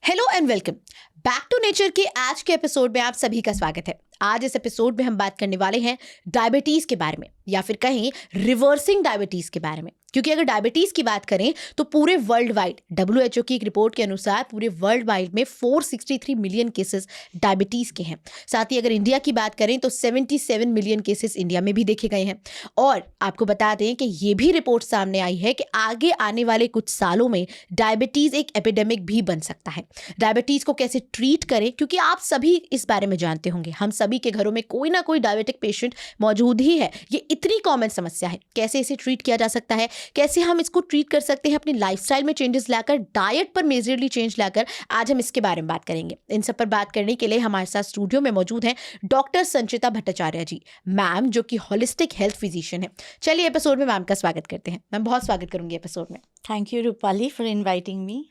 Hello and welcome back to nature के आज के एपिसोड में आप सभी का स्वागत है। आज इस एपिसोड में हम बात करने वाले हैं डायबिटीज के बारे में, या फिर कहें रिवर्सिंग डायबिटीज के बारे में। क्योंकि अगर डायबिटीज की बात करें तो पूरे वर्ल्ड वाइड WHO की एक रिपोर्ट के अनुसार पूरे वर्ल्ड वाइड में 463 मिलियन केसेस डायबिटीज के हैं। साथ ही अगर इंडिया की बात करें तो 77 मिलियन केसेस इंडिया में भी देखे गए हैं। और आपको बता दें कि ये भी रिपोर्ट सामने आई है कि आगे आने वाले कुछ सालों में डायबिटीज एक एपिडेमिक भी बन सकता है। डायबिटीज को कैसे ट्रीट करें, क्योंकि आप सभी इस बारे में जानते होंगे, हम सभी के घरों में कोई ना कोई डायबिटिक पेशेंट मौजूद ही है। ये इतनी कॉमन समस्या है, कैसे इसे ट्रीट किया जा सकता है, कैसे हम इसको ट्रीट कर सकते हैं अपनी लाइफस्टाइल में चेंजेस लाकर, डाइट पर मेजरली चेंज लाकर। आज हम इसके बारे में बात करेंगे। इन सब पर बात करने के लिए हमारे साथ स्टूडियो में मौजूद हैं डॉक्टर संचिता भट्टाचार्य जी, मैम, जो कि होलिस्टिक हेल्थ फिजिशियन है। चलिए एपिसोड में मैम का स्वागत करते हैं। मैम, बहुत स्वागत करूंगी एपिसोड में। Thank you Rupali for inviting me.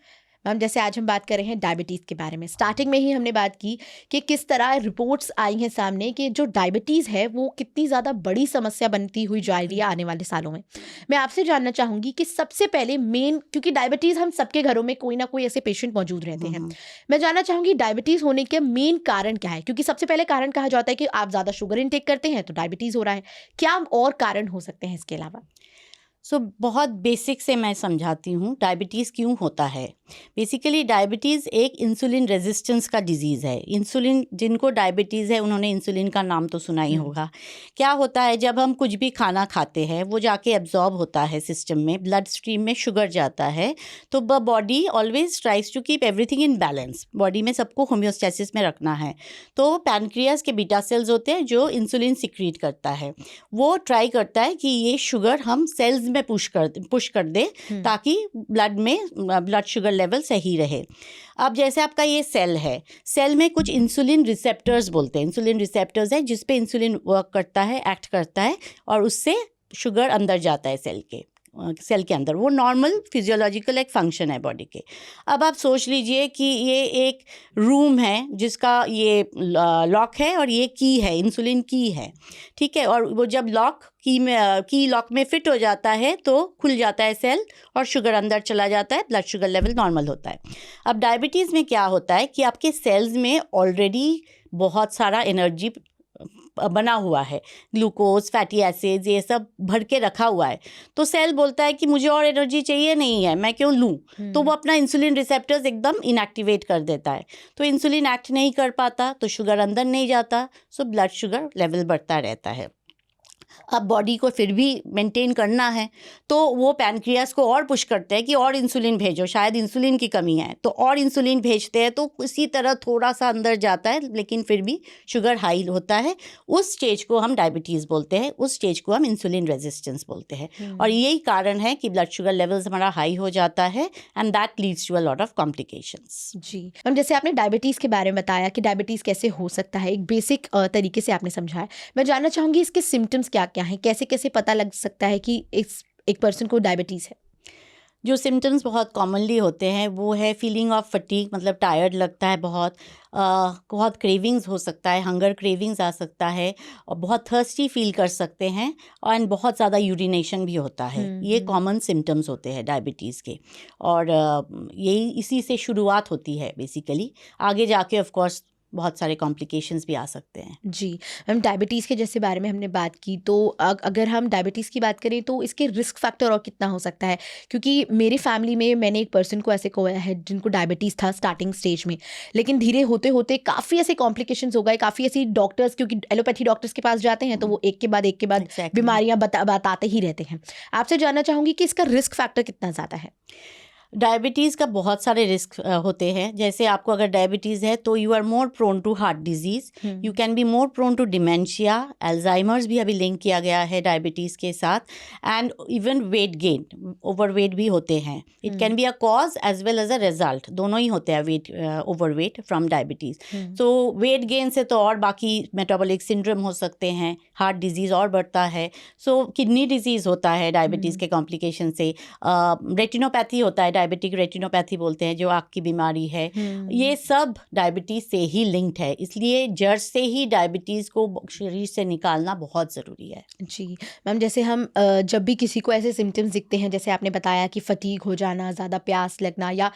Ma'am, जैसे आज हम बात कर रहे हैं डायबिटीज़ के बारे में, स्टार्टिंग में ही हमने बात की कि किस तरह रिपोर्ट्स आई हैं सामने कि जो डायबिटीज़ है वो कितनी ज़्यादा बड़ी समस्या बनती हुई जा रही है आने वाले सालों में। मैं आपसे जानना चाहूँगी कि सबसे पहले मेन, क्योंकि डायबिटीज़ हम सबके घरों में कोई ना कोई ऐसे पेशेंट मौजूद रहते हैं, मैं जानना चाहूँगी डायबिटीज़ होने के मेन कारण क्या है। क्योंकि सबसे पहले कारण कहा जाता है कि आप ज़्यादा शुगर इनटेक करते हैं तो डायबिटीज़ हो रहा है। क्या और कारण हो सकते हैं इसके अलावा? बहुत बेसिक से मैं समझाती हूँ डायबिटीज़ क्यों होता है। बेसिकली डायबिटीज़ एक इंसुलिन रेजिस्टेंस का डिजीज़ है। इंसुलिन, जिनको डायबिटीज़ है उन्होंने इंसुलिन का नाम तो सुना ही होगा। क्या होता है, जब हम कुछ भी खाना खाते हैं वो जाके एब्जॉर्ब होता है सिस्टम में, ब्लड स्ट्रीम में शुगर जाता है, तो body always tries to keep everything in balance. Body में सबको होम्योस्टेसिस में रखना है। तो पैनक्रियास के बीटा सेल्स होते हैं जो इंसुलिन सिक्रीट करता है, वो ट्राई करता है कि ये शुगर हम सेल्स में पुश कर दे ताकि ब्लड शुगर लेवल सही रहे। अब जैसे आपका ये सेल है, सेल में कुछ इंसुलिन रिसेप्टर्स बोलते हैं, इंसुलिन रिसेप्टर्स है जिस पे इंसुलिन वर्क करता है, एक्ट करता है, और उससे शुगर अंदर जाता है सेल के अंदर। वो नॉर्मल फिजियोलॉजिकल एक फंक्शन है बॉडी के। अब आप सोच लीजिए कि ये एक रूम है जिसका ये लॉक है और ये की है, इंसुलिन की है, ठीक है। और वो जब की लॉक में फिट हो जाता है तो खुल जाता है सेल और शुगर अंदर चला जाता है, ब्लड शुगर लेवल नॉर्मल होता है। अब डायबिटीज़ में क्या होता है कि आपके सेल्स में ऑलरेडी बहुत सारा एनर्जी बना हुआ है, ग्लूकोज, फैटी एसिड्स, ये सब भर के रखा हुआ है। तो सेल बोलता है कि मुझे और एनर्जी चाहिए नहीं है, मैं क्यों लूँ? तो वो अपना इंसुलिन रिसेप्टर्स एकदम इनएक्टिवेट कर देता है। तो इंसुलिन एक्ट नहीं कर पाता तो शुगर अंदर नहीं जाता, सो ब्लड शुगर लेवल बढ़ता रहता है। अब बॉडी को फिर भी मेंटेन करना है तो वो पैनक्रियास को और पुश करते हैं कि और इंसुलिन भेजो, शायद इंसुलिन की कमी है, तो और इंसुलिन भेजते हैं। तो इसी तरह थोड़ा सा अंदर जाता है लेकिन फिर भी शुगर हाई होता है। उस स्टेज को हम डायबिटीज़ बोलते हैं, उस स्टेज को हम इंसुलिन रेजिस्टेंस बोलते हैं। और यही कारण है कि ब्लड शुगर लेवल्स हमारा हाई हो जाता है and that leads to a lot of complications. जी मैम, जैसे आपने डायबिटीज़ के बारे में बताया कि डायबिटीज़ कैसे हो सकता है, एक बेसिक तरीके से आपने समझाया। मैं जानना चाहूँगी इसके सिम्टम्स क्या क्या हैं, कैसे कैसे पता लग सकता है कि एक पर्सन को डायबिटीज़ है? जो सिम्टम्स बहुत कॉमनली होते हैं वो है फीलिंग ऑफ फटीग, मतलब टायर्ड लगता है बहुत क्रेविंग्स हो सकता है, हंगर क्रेविंग्स आ सकता है, और बहुत थर्स्टी फील कर सकते हैं, और बहुत ज़्यादा यूरिनेशन भी होता है। ये कॉमन सिम्टम्स होते हैं डायबिटीज़ के, और यही इसी से शुरुआत होती है बेसिकली। आगे जाके ऑफ कोर्स बहुत सारे कॉम्प्लिकेशंस भी आ सकते हैं। जी मैम, डायबिटीज़ के जैसे बारे में हमने बात की, तो अगर हम डायबिटीज़ की बात करें तो इसके रिस्क फैक्टर और कितना हो सकता है? क्योंकि मेरी फैमिली में मैंने एक पर्सन को ऐसे खोया है जिनको डायबिटीज़ था स्टार्टिंग स्टेज में, लेकिन धीरे होते होते काफ़ी ऐसे कॉम्प्लिकेशंस हो गए, काफ़ी ऐसी डॉक्टर्स, क्योंकि एलोपैथी डॉक्टर्स के पास जाते हैं तो वो एक के बाद Exactly. बीमारियाँ बताते ही रहते हैं। आपसे जानना चाहूँगी कि इसका रिस्क फैक्टर कितना ज़्यादा है? डायबिटीज़ का बहुत सारे रिस्क होते हैं। जैसे आपको अगर डायबिटीज़ है तो you are more prone to heart disease, you can be more prone to dementia, Alzheimer's भी अभी लिंक किया गया है डायबिटीज़ के साथ, and even weight gain, overweight भी होते हैं। It can be a cause as well as a result, दोनों ही होते हैं ओवरवेट फ्रॉम डायबिटीज़। तो वेट गेन से तो और बाकी मेटाबॉलिक सिंड्रोम हो सकते हैं, हार्ट डिजीज़ और बढ़ता है। सो किडनी डिजीज़ होता है डायबिटीज़ के कॉम्प्लिकेशन से, रेटिनोपैथी होता है डायबिटिक रेटिनोपैथी बोलते हैं, जो आँख की बीमारी है, ये सब डायबिटीज़ से ही लिंक्ड है। इसलिए जड़ से ही डायबिटीज़ को शरीर से निकालना बहुत ज़रूरी है। जी मैम, जैसे हम जब भी किसी को ऐसे सिम्टम्स दिखते हैं, जैसे आपने बताया कि फटीग हो जाना, ज़्यादा प्यास लगना या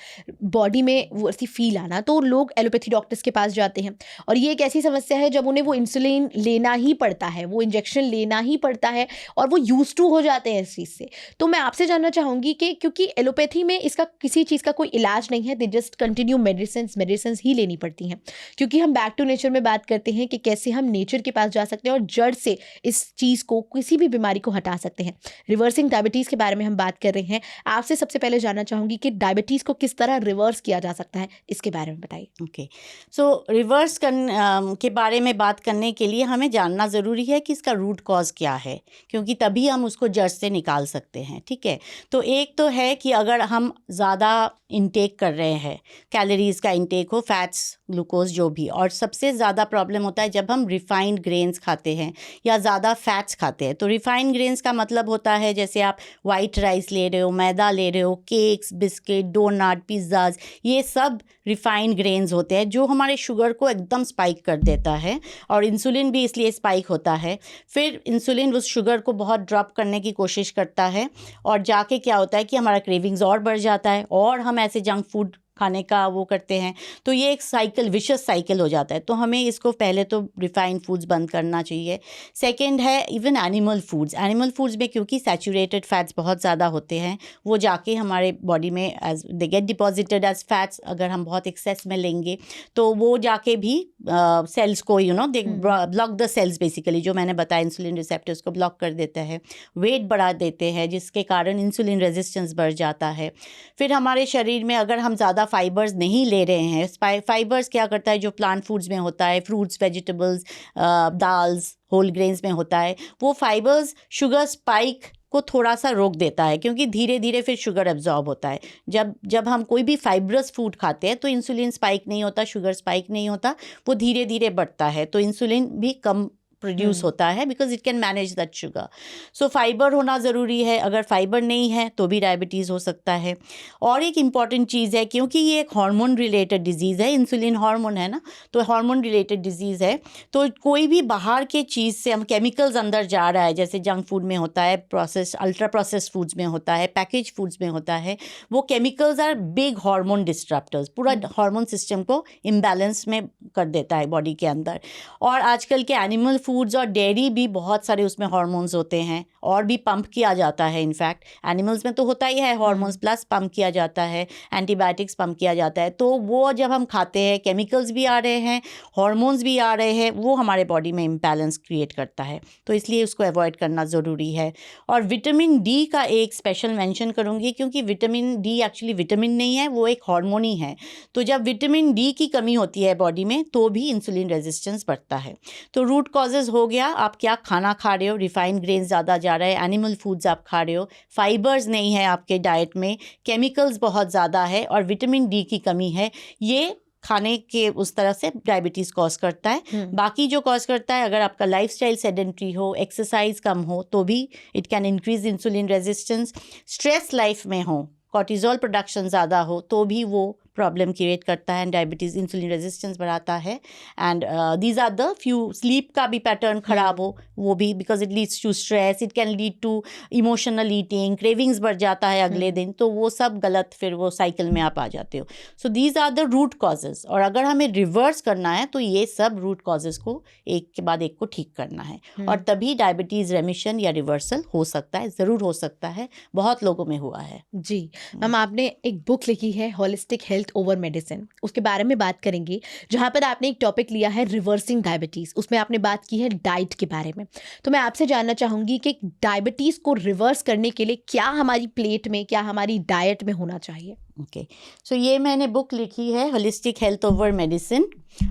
बॉडी में वो ऐसी फील आना, तो लोग एलोपैथी डॉक्टर्स के पास जाते हैं। और ये एक ऐसी समस्या है जब उन्हें वो इंसुलिन लेना ही पड़ता है, वो इंजेक्शन लेना ही पड़ता है और वो यूज टू हो जाते हैं इस चीज़ से। तो मैं आपसे जानना चाहूँगी कि क्योंकि एलोपैथी में इसका किसी चीज़ का कोई इलाज नहीं है, दे जस्ट कंटिन्यू मेडिसिन ही लेनी पड़ती हैं। क्योंकि हम बैक टू नेचर में बात करते हैं कि कैसे हम नेचर के पास जा सकते हैं और जड़ से इस चीज़ को, किसी भी बीमारी को हटा सकते हैं। रिवर्सिंग डायबिटीज़ के बारे में हम बात कर रहे हैं। आपसे सबसे पहले जानना चाहूँगी कि डायबिटीज़ को किस तरह रिवर्स किया जा सकता है, इसके बारे में बताइए। ओके, सो रिवर्स के बारे में बात करने के लिए हमें जानना ज़रूरी है कि इसका रूट कॉज क्या है, क्योंकि तभी हम उसको जड़ से निकाल सकते हैं। ठीक है, तो एक तो है कि अगर हम ज़्यादा इंटेक कर रहे हैं, कैलोरीज का इंटेक हो, फैट्स, ग्लूकोज, जो भी, और सबसे ज़्यादा प्रॉब्लम होता है जब हम रिफाइंड ग्रेन्स खाते हैं या ज़्यादा फैट्स खाते हैं। तो रिफाइंड ग्रेन्स का मतलब होता है जैसे आप वाइट राइस ले रहे हो, मैदा ले रहे हो, केक्स, बिस्किट, डोनट, पिज़्ज़ाज़, ये सब रिफाइंड ग्रेन्स होते हैं जो हमारे शुगर को एकदम स्पाइक कर देता है, और इंसुलिन भी इसलिए स्पाइक होता है। फिर इंसुलिन उस शुगर को बहुत ड्रॉप करने की कोशिश करता है, और जाके क्या होता है कि हमारा क्रेविंग्स और बढ़ जाता है और हम ऐसे जंक फूड खाने का वो करते हैं। तो ये एक साइकिल, विशस साइकिल हो जाता है। तो हमें इसको पहले तो रिफाइंड फूड्स बंद करना चाहिए। सेकंड है इवन एनिमल फूड्स में क्योंकि सैचुरेटेड फैट्स बहुत ज़्यादा होते हैं, वो जाके हमारे बॉडी में as they get deposited as fats, अगर हम बहुत एक्सेस में लेंगे तो वो जाके भी सेल्स को they block the cells, basically जो मैंने बताया इंसुलिन रिसेप्टर्स को ब्लॉक कर देता है, वेट बढ़ा देते हैं, जिसके कारण इंसुलिन रेजिस्टेंस बढ़ जाता है। फिर हमारे शरीर में अगर हम ज़्यादा फाइबर्स नहीं ले रहे हैं, फाइबर्स क्या करता है, जो प्लांट फूड्स में होता है, फ्रूट्स, वेजिटेबल्स, दाल्स, होल ग्रेन्स में होता है, वो फाइबर्स शुगर स्पाइक को थोड़ा सा रोक देता है, क्योंकि धीरे धीरे फिर शुगर एब्जॉर्ब होता है। जब हम कोई भी फाइब्रस फूड खाते हैं तो इंसुलिन स्पाइक नहीं होता, शुगर स्पाइक नहीं होता, वो धीरे धीरे बढ़ता है, तो इंसुलिन भी कम प्रोड्यूस होता है because it can manage that sugar. So fibre होना ज़रूरी है, अगर फाइबर नहीं है तो भी डायबिटीज़ हो सकता है। और एक इम्पॉर्टेंट चीज़ है, क्योंकि ये एक हार्मोन रिलेटेड डिजीज़ है, इंसुलिन हार्मोन है ना, तो हार्मोन रिलेटेड डिजीज़ है, तो कोई भी बाहर के चीज़ से हम केमिकल्स अंदर जा रहा है, जैसे जंक फूड में होता है, प्रोसेस अल्ट्रा प्रोसेस फूड्स में होता है, पैकेज फूड्स में होता है, वो केमिकल्स आर बिग हार्मोन डिस्ट्रप्टर्स, पूरा हार्मोन सिस्टम को इम्बैलेंस में कर देता है बॉडी के अंदर। और आजकल के एनिमल फूड्स और डेयरी भी बहुत सारे उसमें हार्मोन्स होते हैं, और भी पंप किया जाता है। इनफैक्ट एनिमल्स में तो होता ही है हार्मोन्स, प्लस पंप किया जाता है, एंटीबायोटिक्स पंप किया जाता है। तो वो जब हम खाते हैं, केमिकल्स भी आ रहे हैं, हार्मोन्स भी आ रहे हैं, वो हमारे बॉडी में इम्बैलेंस क्रिएट करता है, तो इसलिए उसको अवॉइड करना ज़रूरी है। और विटामिन डी का एक स्पेशल मेंशन करूँगी, क्योंकि विटामिन डी एक्चुअली विटामिन नहीं है, वो एक हार्मोन ही है। तो जब विटामिन डी की कमी होती है बॉडी में, तो भी इंसुलिन रेजिस्टेंस बढ़ता है। तो रूट कॉजेज़ हो गया, आप क्या खाना खा रहे हो, रिफाइंड ग्रेन ज़्यादा जा रहा है, एनिमल फूड्स आप खा रहे हो, फाइबर्स नहीं है आपके डाइट में, केमिकल्स बहुत ज़्यादा है, और विटामिन डी की कमी है, ये खाने के उस तरह से डायबिटीज़ कॉज करता है। बाकी जो कॉज करता है, अगर आपका लाइफस्टाइल सेडेंट्री हो, एक्सरसाइज कम हो, तो भी it can increase insulin resistance. Stress life में हो, कॉर्टिजोल प्रोडक्शन ज़्यादा हो, तो भी वो प्रॉब्लम क्रिएट करता है, डायबिटीज़, इंसुलिन रेजिस्टेंस बढ़ाता है। And these are the few, sleep का भी पैटर्न ख़राब हो, वो भी, because it leads to stress, it can lead to emotional eating, cravings बढ़ जाता है अगले दिन, तो वो सब गलत, फिर वो साइकिल में आप आ जाते हो। So these are the root causes, और अगर हमें रिवर्स करना है तो ये सब रूट कॉजेज़ को एक के बाद एक को ठीक करना है, और तभी डायबिटीज़ रेमिशन या रिवर्सल हो सकता है, ज़रूर हो सकता है, बहुत लोगों में हुआ है। जी मैम, आपने एक बुक लिखी है होलिस्टिक हेल्थ ओवर मेडिसिन, उसके बारे में बात करेंगे, जहाँ पर आपने एक टॉपिक लिया है रिवर्सिंग डायबिटीज़, उसमें आपने बात की है डाइट के बारे में। तो मैं आपसे जानना चाहूँगी कि डायबिटीज़ को रिवर्स करने के लिए क्या हमारी प्लेट में, क्या हमारी डाइट में होना चाहिए? ओके, सो ये मैंने बुक लिखी है होलिस्टिक हेल्थ ओवर मेडिसिन,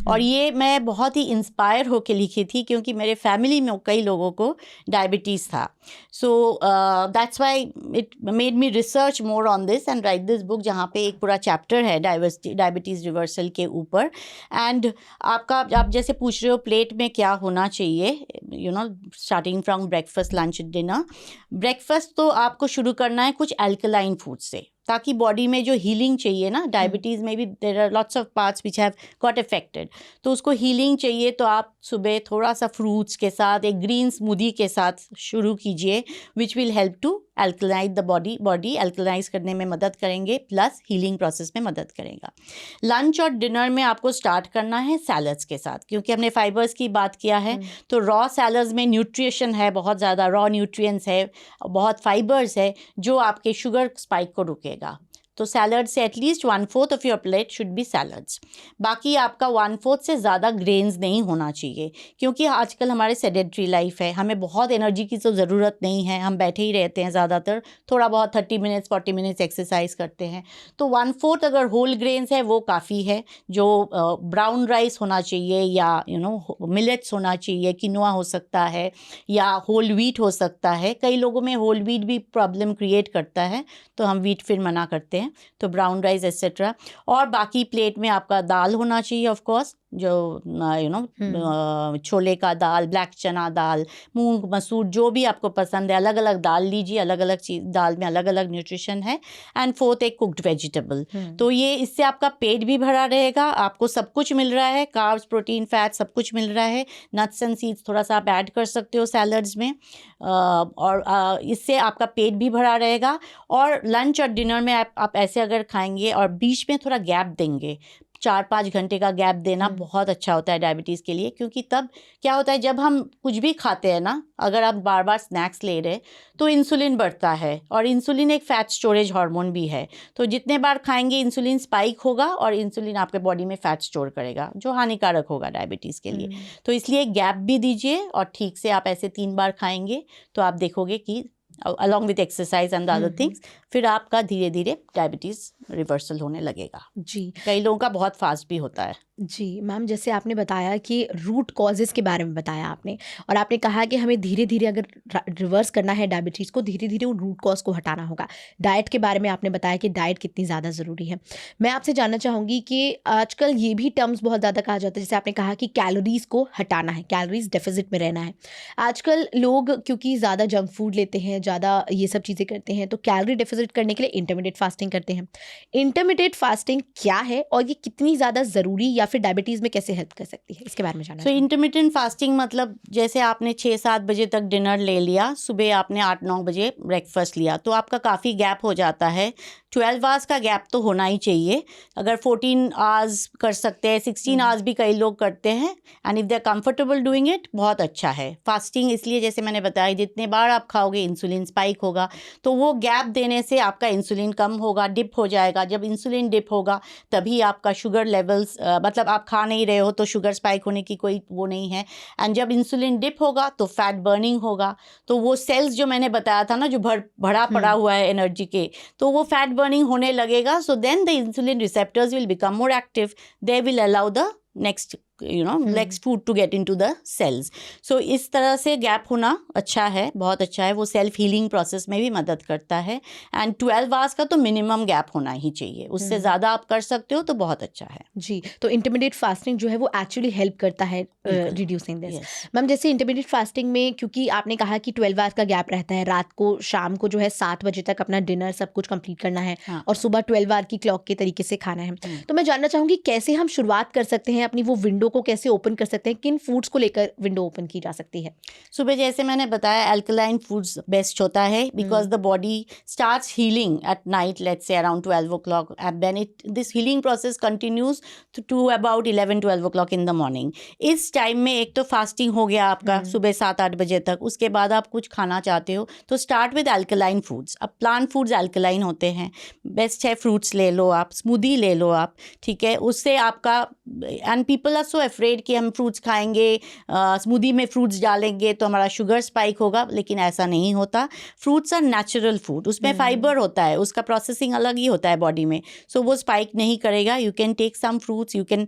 और ये मैं बहुत ही इंस्पायर होकर लिखी थी, क्योंकि मेरे फैमिली में कई लोगों को डायबिटीज़ था। So that's why it made me research more on this and right this book, जहाँ पे एक पूरा चैप्टर है डायबिटीज़ रिवर्सल के ऊपर। एंड आप जैसे पूछ रहे हो प्लेट में क्या होना चाहिए, starting from breakfast, lunch, dinner. Breakfast तो आपको शुरू करना है कुछ अल्कलाइन फूड से, ताकि बॉडी में जो हीलिंग चाहिए ना, डायबिटीज़ में भी there are lots of parts which have got affected, तो उसको हीलिंग चाहिए तो आप सुबह थोड़ा सा फ्रूट्स के साथ एक ग्रीन स्मूदी के साथ शुरू कीजिए, which will help to alkalise the body alkalise करने में मदद करेंगे, प्लस हीलिंग प्रोसेस में मदद करेगा। लंच और डिनर में आपको स्टार्ट करना है सैलड्स के साथ, क्योंकि हमने फाइबर्स की बात किया है, तो रॉ सैलड्स में न्यूट्रिशन है, बहुत ज़्यादा रॉ न्यूट्रिएंट्स है, बहुत फाइबर्स है जो आपके शुगर स्पाइक को रुकेगा। तो सैलड से at least 1/4 of your plate should be salads. बाकी आपका 1/4 से ज़्यादा ग्रेन्स नहीं होना चाहिए, क्योंकि आजकल हमारे सेडेंटरी लाइफ है, हमें बहुत एनर्जी की तो ज़रूरत नहीं है, हम बैठे ही रहते हैं ज़्यादातर, थोड़ा बहुत 30 मिनट्स 40 मिनट्स एक्सरसाइज करते हैं, तो 1/4 अगर होल ग्रेन्स है वो काफ़ी है। जो ब्राउन राइस होना चाहिए या मिलेट्स होना चाहिए, किनोआ हो सकता है या होल व्हीट हो सकता है। कई लोगों में होल व्हीट भी प्रॉब्लम क्रिएट करता है, तो हम व्हीट फिर मना करते हैं, तो ब्राउन राइस एक्सेट्रा। और बाकी प्लेट में आपका दाल होना चाहिए, ऑफ कोर्स, जो छोले का दाल, ब्लैक चना दाल, मूंग मसूर, जो भी आपको पसंद है, अलग अलग दाल लीजिए, अलग अलग चीज़, दाल में अलग अलग न्यूट्रिशन है। एंड 4th एक कुक्ड वेजिटेबल। तो ये इससे आपका पेट भी भरा रहेगा, आपको सब कुछ मिल रहा है, कार्ब्स, प्रोटीन, फैट, सब कुछ मिल रहा है। नट्स एंड सीड्स थोड़ा सा आप ऐड कर सकते हो सैलड्स में, और इससे आपका पेट भी भरा रहेगा। और लंच और डिनर में आप ऐसे अगर खाएंगे और बीच में थोड़ा गैप देंगे, 4-5 घंटे का गैप देना बहुत अच्छा होता है डायबिटीज़ के लिए, क्योंकि तब क्या होता है, जब हम कुछ भी खाते हैं ना, अगर आप बार बार स्नैक्स ले रहे तो इंसुलिन बढ़ता है, और इंसुलिन एक फैट स्टोरेज हार्मोन भी है, तो जितने बार खाएंगे इंसुलिन स्पाइक होगा और इंसुलिन आपके बॉडी में फैट स्टोर करेगा, जो हानिकारक होगा डायबिटीज़ के लिए। तो इसलिए गैप भी दीजिए, और ठीक से आप ऐसे 3 बार खाएंगे तो आप देखोगे कि along with exercise and other things, फिर आपका धीरे धीरे डायबिटीज़ रिवर्सल होने लगेगा। जी, कई लोगों का बहुत फास्ट भी होता है। जी मैम, जैसे आपने बताया कि रूट कॉजेज़ के बारे में बताया आपने, और आपने कहा कि हमें धीरे धीरे अगर रिवर्स करना है डायबिटीज़ को, धीरे धीरे उन रूट कॉज को हटाना होगा। डाइट के बारे में आपने बताया कि डाइट कितनी ज़्यादा ज़रूरी है। मैं आपसे जानना चाहूँगी कि आजकल ये भी टर्म्स बहुत ज़्यादा कहा जाता है, जैसे आपने कहा कि कैलोरीज़ को हटाना है, कैलोरीज डेफिजिट में रहना है। आजकल लोग क्योंकि ज़्यादा जंक फूड लेते हैं, ज़्यादा ये सब चीज़ें करते हैं, तो कैलोरी डेफिजिट करने के लिए इंटरमिटेट फास्टिंग करते हैं। इंटरमिटेट फास्टिंग क्या है और ये कितनी ज़्यादा ज़रूरी या फिर डायबिटीज़ में कैसे हेल्प कर सकती है, इसके बारे में जानना। तो इंटरमिटेंट फास्टिंग मतलब जैसे आपने 6-7 बजे तक डिनर ले लिया, सुबह आपने 8-9 बजे ब्रेकफास्ट लिया, तो आपका काफ़ी गैप हो जाता है। 12 आवर्स का गैप तो होना ही चाहिए। अगर 14 आवर्स कर सकते हैं, 16 आवर्स भी कई लोग करते हैं, and if they are comfortable doing it, बहुत अच्छा है। फास्टिंग इसलिए, जैसे मैंने बताया, जितने बार आप खाओगे इंसुलिन स्पाइक होगा, तो वो गैप देने से आपका इंसुलिन कम होगा, डिप हो जाएगा। जब इंसुलिन डिप होगा तभी आपका शुगर लेवल्स, मतलब आप खा नहीं रहे हो तो शुगर स्पाइक होने की कोई वो नहीं है। एंड जब इंसुलिन डिप होगा तो फैट बर्निंग होगा, तो वो सेल्स जो मैंने बताया था ना, जो भरा पड़ा हुआ है एनर्जी के, तो वो फैट बर्निंग होने लगेगा। So then the insulin receptors will become more active, they will allow the next next food to get into the cells. So इस तरह से गैप होना अच्छा है, बहुत अच्छा है, वो सेल्फ हीलिंग प्रोसेस में भी मदद करता है। एंड 12 आवर्स का तो मिनिमम गैप होना ही चाहिए, उससे ज़्यादा आप कर सकते हो तो बहुत अच्छा है। जी, तो इंटरमीडिएट फास्टिंग जो है वो एक्चुअली हेल्प करता है रिड्यूसिंग दिस। मैम, जैसे इंटरमीडिएट फास्टिंग में, क्योंकि आपने कहा कि 12 आवर्स का गैप रहता है, रात को शाम को जो है 7 बजे तक अपना डिनर सब कुछ कंप्लीट करना है, और सुबह 12 आवर की क्लॉक के तरीके से खाना है, तो मैं जानना चाहूँगी कैसे हम शुरुआत कर सकते हैं, अपनी वो विंडो को कैसे ओपन कर सकते हैं, किन फूड्स को लेकर विंडो ओपन की जा सकती है? सुबह जैसे मैंने बताया, अल्कलाइन फूड्स बेस्ट होता है, because the body starts healing at night, let's say around 12 o'clock, and then this healing process continues to about 11-12 o'clock in the morning. इस टाइम में एक तो फास्टिंग हो गया आपका सुबह 7-8 बजे तक, उसके बाद आप कुछ खाना चाहते हो तो स्टार्ट विद अल्कलाइन फूड्स। अब प्लांट फूड्स अल्कलाइन होते हैं, बेस्ट है, फ्रूट्स ले लो आप, स्मूदी ले लो आप, ठीक है, उससे आपका, and people are so afraid कि हम फ्रूट्स खाएंगे, स्मूदी में फ्रूट्स डालेंगे तो हमारा शुगर स्पाइक होगा, लेकिन ऐसा नहीं होता। फ्रूट्स आर नेचुरल फूड, उसमें फाइबर होता है, उसका प्रोसेसिंग अलग ही होता है बॉडी में, सो वो स्पाइक नहीं करेगा। You can take some fruits, you can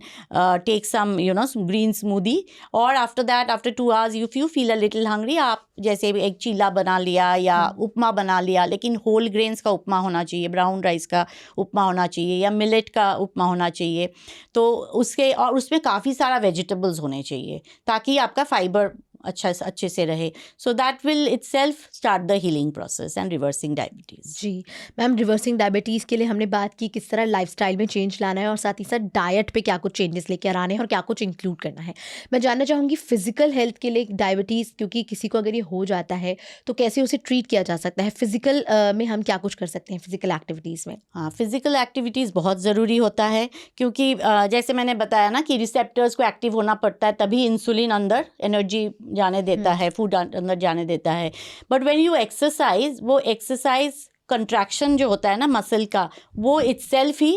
take some green smoothie, और after that, after 2 hours, if you feel a little hungry, आप जैसे एक चीला बना लिया या उपमा बना लिया, लेकिन होल ग्रेन्स का उपमा होना चाहिए, ब्राउन राइस का उपमा होना चाहिए, या मिलेट का उपमा होना चाहिए, तो उसके, और उसमें काफ़ी सारा वेजिटेबल्स होने चाहिए ताकि आपका फाइबर अच्छे से रहे, so that will itself start the healing process and reversing diabetes. जी मैम, रिवर्सिंग डायबिटीज़ के लिए हमने बात की किस तरह लाइफस्टाइल में चेंज लाना है और साथ ही साथ डाइट पे क्या कुछ चेंजेस लेकर आने हैं और क्या कुछ इंक्लूड करना है। मैं जानना चाहूँगी फिजिकल हेल्थ के लिए डायबिटीज़, क्योंकि किसी को अगर ये हो जाता है तो कैसे उसे ट्रीट किया जा सकता है, फिजिकल में हम क्या कुछ कर सकते हैं फिजिकल एक्टिविटीज़ में? हाँ, फिजिकल एक्टिविटीज़ बहुत ज़रूरी होता है, क्योंकि जैसे मैंने बताया ना कि रिसेप्टर्स को एक्टिव होना पड़ता है, तभी इंसुलिन अंदर एनर्जी जाने देता है, फूड अंदर जाने देता है। बट व्हेन यू एक्सरसाइज, वो एक्सरसाइज कंट्रैक्शन जो होता है ना मसल का, वो itself he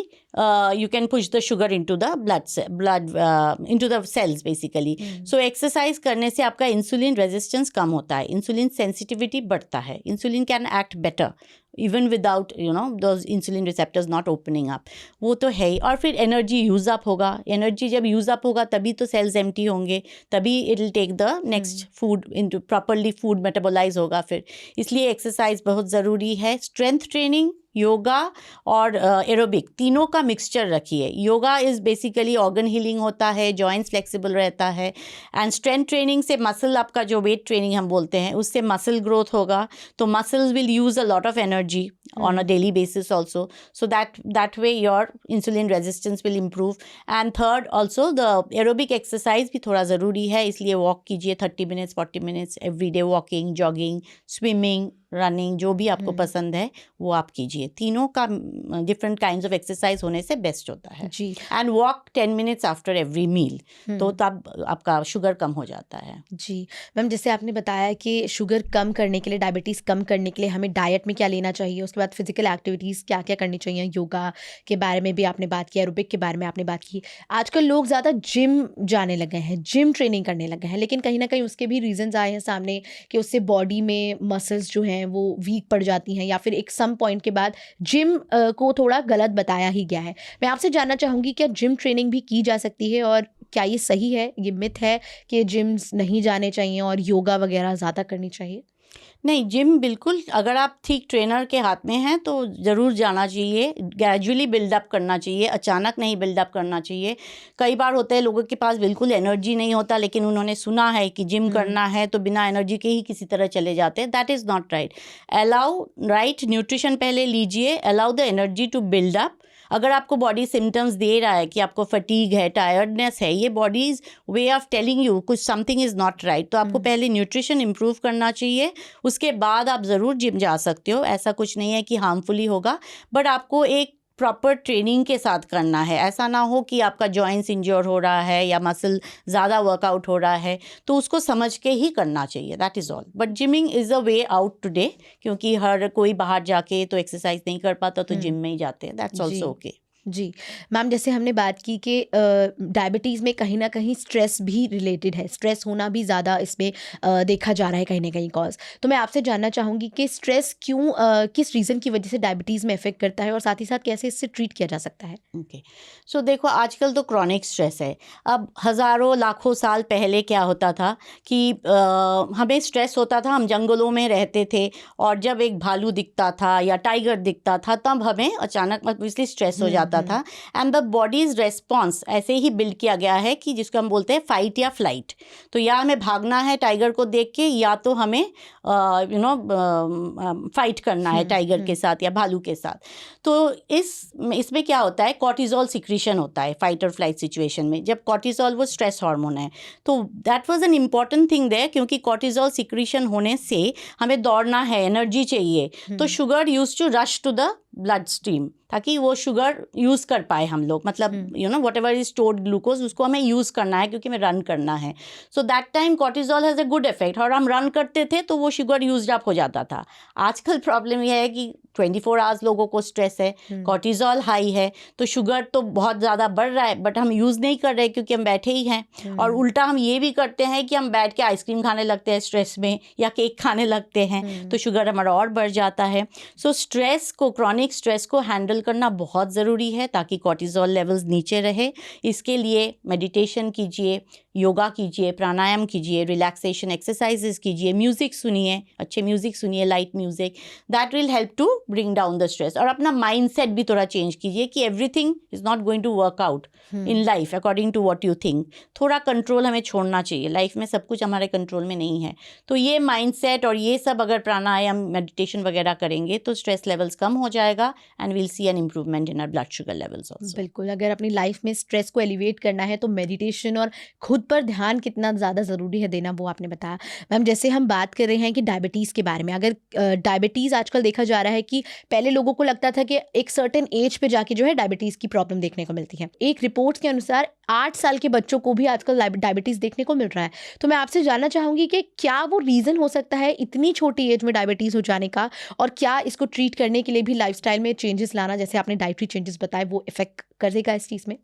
you can push the sugar into the into the cells basically. So exercise करने से आपका इंसुलिन रेजिस्टेंस कम होता है, इंसुलिन सेंसिटिविटी बढ़ता है, insulin can act better even without those insulin receptors not opening up, वो तो है ही। और फिर एनर्जी यूज़ अप होगा, एनर्जी जब यूज़ अप होगा तभी तो सेल्स एम्प्टी होंगे, तभी it will take the next food into properly, food metabolise होगा फिर। इसलिए एक्सरसाइज बहुत ज़रूरी है। स्ट्रेंथ ट्रेनिंग, योगा और एरोबिक तीनों का मिक्सचर रखिए। Yoga is basically organ healing होता है, जॉइंट्स फ्लेक्सिबल रहता है, एंड स्ट्रेंथ ट्रेनिंग से मसल, आपका जो वेट ट्रेनिंग हम बोलते हैं, उससे मसल ग्रोथ होगा, तो muscles will use a lot of energy on a daily basis also, so that way your insulin resistance will improve. And third also the aerobic exercise भी थोड़ा ज़रूरी है, इसलिए वॉक कीजिए 30 minutes 40 minutes every day, walking, jogging, swimming, running, जो भी आपको पसंद है वो आप कीजिए। तीनों का डिफरेंट काइंड्स ऑफ एक्सरसाइज होने से बेस्ट होता है जी। And walk 10 minutes after every meal, तो तब आपका शुगर कम हो जाता है। जी मैम, जैसे आपने बताया कि शुगर कम करने के लिए, डायबिटीज़ कम करने के लिए हमें डाइट में क्या लेना चाहिए, उसके बाद फिजिकल एक्टिविटीज़ क्या क्या करनी चाहिए, योगा के बारे में भी आपने बात की, एरोबिक के बारे में आपने बात की। आजकल लोग ज़्यादा जिम जाने लगे हैं, जिम ट्रेनिंग करने लगे हैं, लेकिन कहीं ना कहीं उसके भी रीजंस आए हैं सामने कि उससे बॉडी में मसल्स जो हैं वो वीक पड़ जाती हैं, या फिर एक सम पॉइंट के बाद जिम को थोड़ा गलत बताया ही गया है। मैं आपसे जानना चाहूँगी क्या जिम ट्रेनिंग भी की जा सकती है, और क्या ये सही है, ये मिथ है कि जिम्स नहीं जाने चाहिए और योगा वगैरह ज़्यादा करनी चाहिए? नहीं, जिम बिल्कुल, अगर आप ठीक ट्रेनर के हाथ में हैं तो ज़रूर जाना चाहिए, ग्रेजुअली बिल्डअप करना चाहिए, अचानक नहीं बिल्डअप करना चाहिए। कई बार होता है लोगों के पास बिल्कुल एनर्जी नहीं होता, लेकिन उन्होंने सुना है कि जिम करना है तो बिना एनर्जी के ही किसी तरह चले जाते हैं। That is not right. Allow right nutrition पहले लीजिए, allow the energy to build up. अगर आपको बॉडी सिम्टम्स दे रहा है कि आपको फटीग है, टायर्डनेस है, ये bodies way of telling you कुछ समथिंग इज़ नॉट राइट, तो आपको पहले न्यूट्रिशन इम्प्रूव करना चाहिए, उसके बाद आप ज़रूर जिम जा सकते हो। ऐसा कुछ नहीं है कि हार्मफुली होगा, बट आपको एक प्रॉपर ट्रेनिंग के साथ करना है। ऐसा ना हो कि आपका जॉइंट्स इंजर हो रहा है या मसल ज़्यादा वर्कआउट हो रहा है, तो उसको समझ के ही करना चाहिए, that is all. But gymming is a way out today, क्योंकि हर कोई बाहर जाके तो एक्सरसाइज नहीं कर पाता, तो जिम में ही जाते हैं, दैट्स ऑल्सो ओके। जी मैम, जैसे हमने बात की कि डायबिटीज़ में कहीं ना कहीं स्ट्रेस भी रिलेटेड है, स्ट्रेस होना भी ज़्यादा इसमें देखा जा रहा है कहीं ना कहीं कॉज। तो मैं आपसे जानना चाहूँगी कि स्ट्रेस क्यों, किस रीज़न की वजह से डायबिटीज़ में इफेक्ट करता है, और साथ ही साथ कैसे इससे ट्रीट किया जा सकता है? ओके, सो देखो आजकल तो क्रॉनिक स्ट्रेस है। अब हज़ारों लाखों साल पहले क्या होता था कि हमें स्ट्रेस होता था, हम जंगलों में रहते थे, और जब एक भालू दिखता था या टाइगर दिखता था तब हमें अचानक ऑब्वियसली स्ट्रेस हो जाता था। एंड द बॉडीज रेस्पॉन्स ऐसे ही बिल्ड किया गया है कि जिसको हम बोलते हैं फाइट या फ्लाइट। तो या हमें भागना है टाइगर को देख के, या तो हमें फाइट करना है टाइगर के साथ या भालू के साथ। तो इसमें क्या होता है, कॉर्टिजोल सिक्रीशन होता है फाइट और फ्लाइट सिचुएशन में। जब कॉर्टिजोल वो स्ट्रेस हार्मोन है, तो that was an important thing there, क्योंकि कॉर्टिजोल सिक्रीशन होने से हमें दौड़ना है, एनर्जी चाहिए, तो sugar used to rush to the blood stream, ताकि वो शुगर यूज़ कर पाए हम लोग, मतलब whatever is stored glucose, उसको हमें यूज़ करना है क्योंकि हमें रन करना है। So that time cortisol has a good effect, और हम रन करते थे तो वो शुगर यूज अप हो जाता था। आजकल प्रॉब्लम यह है कि 24 आवर्स लोगों को स्ट्रेस है, कॉर्टिजोल हाई है, तो शुगर तो बहुत ज़्यादा बढ़ रहा है, बट हम यूज़ नहीं कर रहे क्योंकि हम बैठे ही हैं। और उल्टा हम ये भी करते हैं कि हम बैठ के आइसक्रीम खाने लगते हैं स्ट्रेस में, या केक खाने लगते हैं, तो शुगर हमारा और बढ़ जाता है। सो स्ट्रेस को, क्रॉनिक स्ट्रेस को हैंडल करना बहुत ज़रूरी है ताकि कॉर्टिजोल लेवल्स नीचे रहे। इसके लिए मेडिटेशन कीजिए, योगा कीजिए, प्राणायाम कीजिए, रिलैक्सेशन एक्सरसाइजेस कीजिए, म्यूज़िक सुनिए, अच्छे म्यूज़िक सुनिए, light music, that will help to bring down the stress. और अपना माइंड सेट भी थोड़ा चेंज कीजिए कि everything is not going to work out in life according to what you think. थोड़ा कंट्रोल हमें छोड़ना चाहिए, लाइफ में सब कुछ हमारे कंट्रोल में नहीं है। तो ये माइंड सेट और ये सब अगर प्राणायाम, मेडिटेशन वगैरह करेंगे तो स्ट्रेस लेवल्स कम हो जाएगा and will see an improvement in our blood sugar levels also. बिल्कुल, अगर अपनी लाइफ में स्ट्रेस को एलिवेट करना है तो मेडिटेशन और खुद पर ध्यान कितना ज़्यादा ज़रूरी है देना, वो आपने बताया। मैम, जैसे हम बात कर रहे हैं कि डायबिटीज़ के बारे में, अगर डायबिटीज़ आजकल देखा जा रहा है कि पहले लोगों को लगता था कि एक सर्टेन एज पे जाके जो है डायबिटीज़ की प्रॉब्लम देखने को मिलती है। एक रिपोर्ट्स के अनुसार 8 साल के बच्चों को भी आजकल डायबिटीज़ देखने को मिल रहा है। तो मैं आपसे जानना चाहूँगी कि क्या वो रीज़न हो सकता है इतनी छोटी एज में डायबिटीज़ हो जाने का, और क्या इसको ट्रीट करने के लिए भी लाइफस्टाइल में चेंजेस लाना, जैसे आपने डाइटरी चेंजेस बताए, वो इफेक्ट करेगा इस चीज़ में?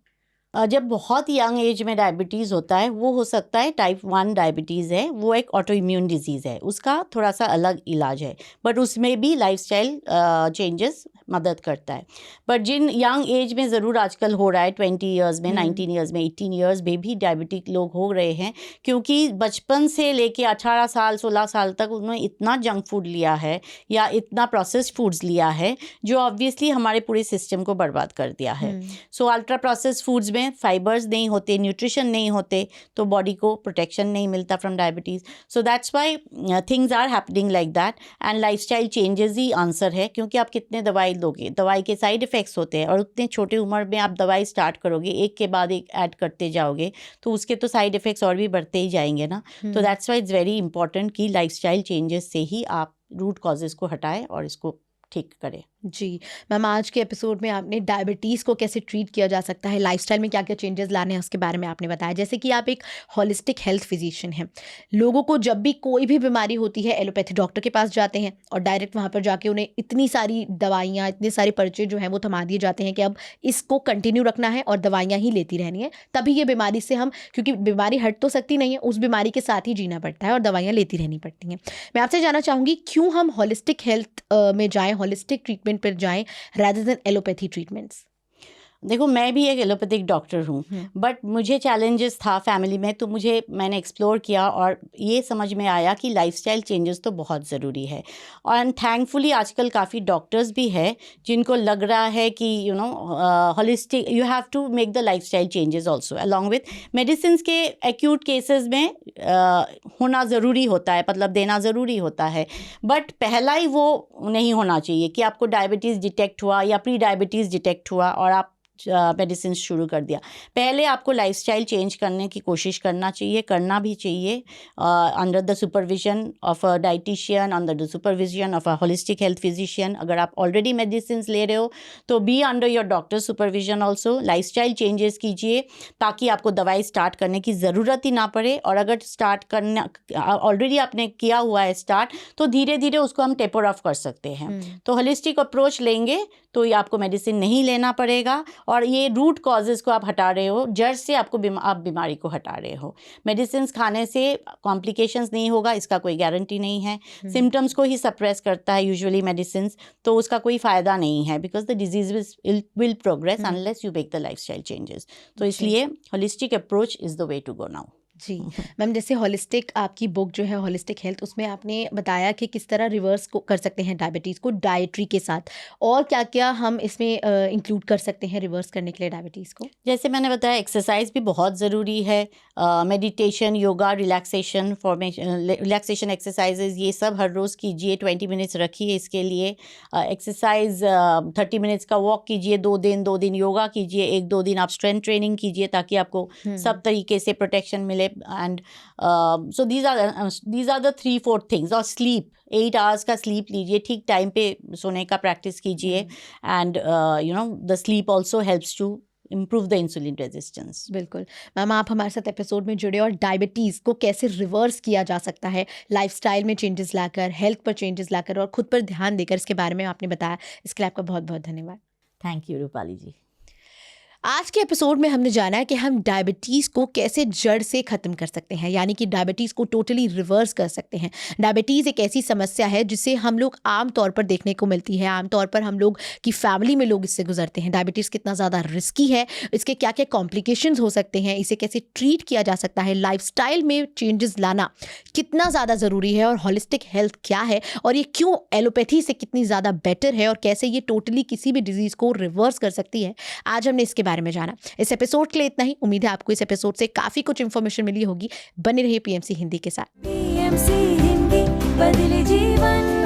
जब बहुत यंग एज में डायबिटीज़ होता है, वो हो सकता है टाइप 1 डायबिटीज़ है, वो एक ऑटो इम्यून डिजीज़ है, उसका थोड़ा सा अलग इलाज है, बट उसमें भी लाइफस्टाइल चेंजेस मदद करता है। बट जिन यंग एज में ज़रूर आजकल हो रहा है, 20 ईयर्स में, 19 ईयर्स में, 18 ईयर्स में भी डायबिटिक लोग हो रहे हैं, क्योंकि बचपन से लेके 18 साल 16 साल तक उन्होंने इतना जंक फूड लिया है या इतना प्रोसेस्ड फूड्स लिया है जो ऑब्वियसली हमारे पूरे सिस्टम को बर्बाद कर दिया है। सो अल्ट्रा प्रोसेस्ड फूड्स में फाइबर्स नहीं होते, न्यूट्रिशन नहीं होते, तो बॉडी को प्रोटेक्शन नहीं मिलता from diabetes. So that's why things are happening like that, and lifestyle changes ही आंसर है, क्योंकि आप कितने दवाई लोगे, दवाई के साइड इफ़ेक्ट्स होते हैं, और उतने छोटे उम्र में आप दवाई स्टार्ट करोगे, एक के बाद एक ऐड करते जाओगे, तो उसके तो साइड इफ़ेक्ट्स और भी बढ़ते ही जाएंगे ना। तो that's why it's very important कि लाइफस्टाइल चेंजेस से ही आप रूट कॉजेज़ को हटाएं और इसको ठीक करें। जी मैम, आज के एपिसोड में आपने डायबिटीज़ को कैसे ट्रीट किया जा सकता है, लाइफस्टाइल में क्या क्या चेंजेस लाने हैं, उसके बारे में आपने बताया। जैसे कि आप एक होलिस्टिक हेल्थ फिजिशियन हैं, लोगों को जब भी कोई भी बीमारी होती है एलोपैथी डॉक्टर के पास जाते हैं और डायरेक्ट वहाँ पर जाके उन्हें इतनी सारी दवाइयाँ, इतने सारे पर्चे जो हैं वो थमा दिए जाते हैं कि अब इसको कंटिन्यू रखना है और दवाइयाँ ही लेती रहनी है, तभी ये बीमारी से हम, क्योंकि बीमारी हट तो सकती नहीं है, उस बीमारी के साथ ही जीना पड़ता है और दवाइयाँ लेती रहनी पड़ती हैं। मैं आपसे जानना चाहूँगी, क्यों हम होलिस्टिक हेल्थ में जाएँ, होलिस्टिक ट्रीटमेंट पर जाएँ rather than allopathy treatments? देखो, मैं भी एक एलोपैथिक डॉक्टर हूँ, बट मुझे चैलेंजेस था फैमिली में, तो मैंने एक्सप्लोर किया और ये समझ में आया कि लाइफस्टाइल चेंजेस तो बहुत ज़रूरी है। और थैंकफुली आजकल काफ़ी डॉक्टर्स भी हैं जिनको लग रहा है कि holistic, you have to make the lifestyle changes also along with medicine के एक्यूट केसेस में होना ज़रूरी होता है, मतलब देना ज़रूरी होता है, बट पहला ही वो नहीं होना चाहिए कि आपको डायबिटीज़ डिटेक्ट हुआ या प्री डायबिटीज़ डिटेक्ट हुआ और आप मेडिसिन शुरू कर दिया। पहले आपको लाइफस्टाइल चेंज करने की कोशिश करना चाहिए, करना भी चाहिए, under the supervision of a dietitian, under the supervision of a holistic health physician. अगर आप ऑलरेडी मेडिसिन ले रहे हो तो be under your doctor supervision also, lifestyle changes कीजिए ताकि आपको दवाई स्टार्ट करने की ज़रूरत ही ना पड़े। और अगर स्टार्ट करना ऑलरेडी आपने किया हुआ है स्टार्ट, तो धीरे धीरे उसको हम टेपर ऑफ कर सकते हैं। तो होलिस्टिक अप्रोच लेंगे तो ये आपको मेडिसिन नहीं लेना पड़ेगा, और ये रूट कॉजेज़ को आप हटा रहे हो, जड़ से आप बीमारी को हटा रहे हो। मेडिसिन खाने से कॉम्प्लिकेशंस नहीं होगा, इसका कोई गारंटी नहीं है। सिम्टम्स को ही सप्रेस करता है यूजुअली मेडिसिन, तो उसका कोई फ़ायदा नहीं है, because the disease will progress unless you make the lifestyle changes. तो इसलिए holistic approach is the way to go now. जी मैम, जैसे होलिस्टिक आपकी बुक जो है होलिस्टिक हेल्थ, उसमें आपने बताया कि किस तरह रिवर्स को कर सकते हैं डायबिटीज़ को डाइटरी के साथ, और क्या क्या हम इसमें इंक्लूड कर सकते हैं रिवर्स करने के लिए डायबिटीज़ को। जैसे मैंने बताया, एक्सरसाइज भी बहुत ज़रूरी है, meditation, yoga, relaxation, relaxation exercises, ये सब हर रोज़ कीजिए, 20 मिनट्स रखिए इसके लिए। एक्सरसाइज 30 मिनट्स का वॉक कीजिए, 2 दिन योगा कीजिए, 1-2 दिन आप स्ट्रेंथ ट्रेनिंग कीजिए ताकि आपको सब तरीके से प्रोटेक्शन मिले। And so these are the 3-4 things. और स्लीप, 8 आवर्स का स्लीप लीजिए, ठीक टाइम पे सोने का प्रैक्टिस कीजिए। And the sleep also helps to improve the insulin resistance. बिल्कुल मैम, आप हमारे साथ एपिसोड में जुड़े और डायबिटीज़ को कैसे रिवर्स किया जा सकता है लाइफस्टाइल में चेंजेस लाकर, हेल्थ पर चेंजेस लाकर और खुद पर ध्यान देकर, इसके बारे में आपने बताया। इसके लिए आपका बहुत बहुत धन्यवाद। थैंक यू रूपाली जी। आज के एपिसोड में हमने जाना है कि हम डायबिटीज़ को कैसे जड़ से ख़त्म कर सकते हैं, यानी कि डायबिटीज़ को टोटली रिवर्स कर सकते हैं। डायबिटीज़ एक ऐसी समस्या है जिसे हम लोग आम तौर पर देखने को मिलती है, आम तौर पर हम लोग की फैमिली में लोग इससे गुजरते हैं। डायबिटीज़ कितना ज़्यादा रिस्की है, इसके क्या क्या कॉम्प्लिकेशंस हो सकते हैं, इसे कैसे ट्रीट किया जा सकता है, लाइफस्टाइल में चेंजेस लाना कितना ज़्यादा ज़रूरी है, और होलिस्टिक हेल्थ क्या है, और ये क्यों एलोपैथी से कितनी ज़्यादा बेटर है, और कैसे ये टोटली किसी भी डिजीज़ को रिवर्स कर सकती है, आज हमने इसके बारे में जाना। इस एपिसोड के लिए इतना ही। उम्मीद है आपको इस एपिसोड से काफ़ी कुछ इन्फॉर्मेशन मिली होगी। बने रहिए पीएमसी हिंदी के साथ। पीएमसी हिंदी, बदले जीवन।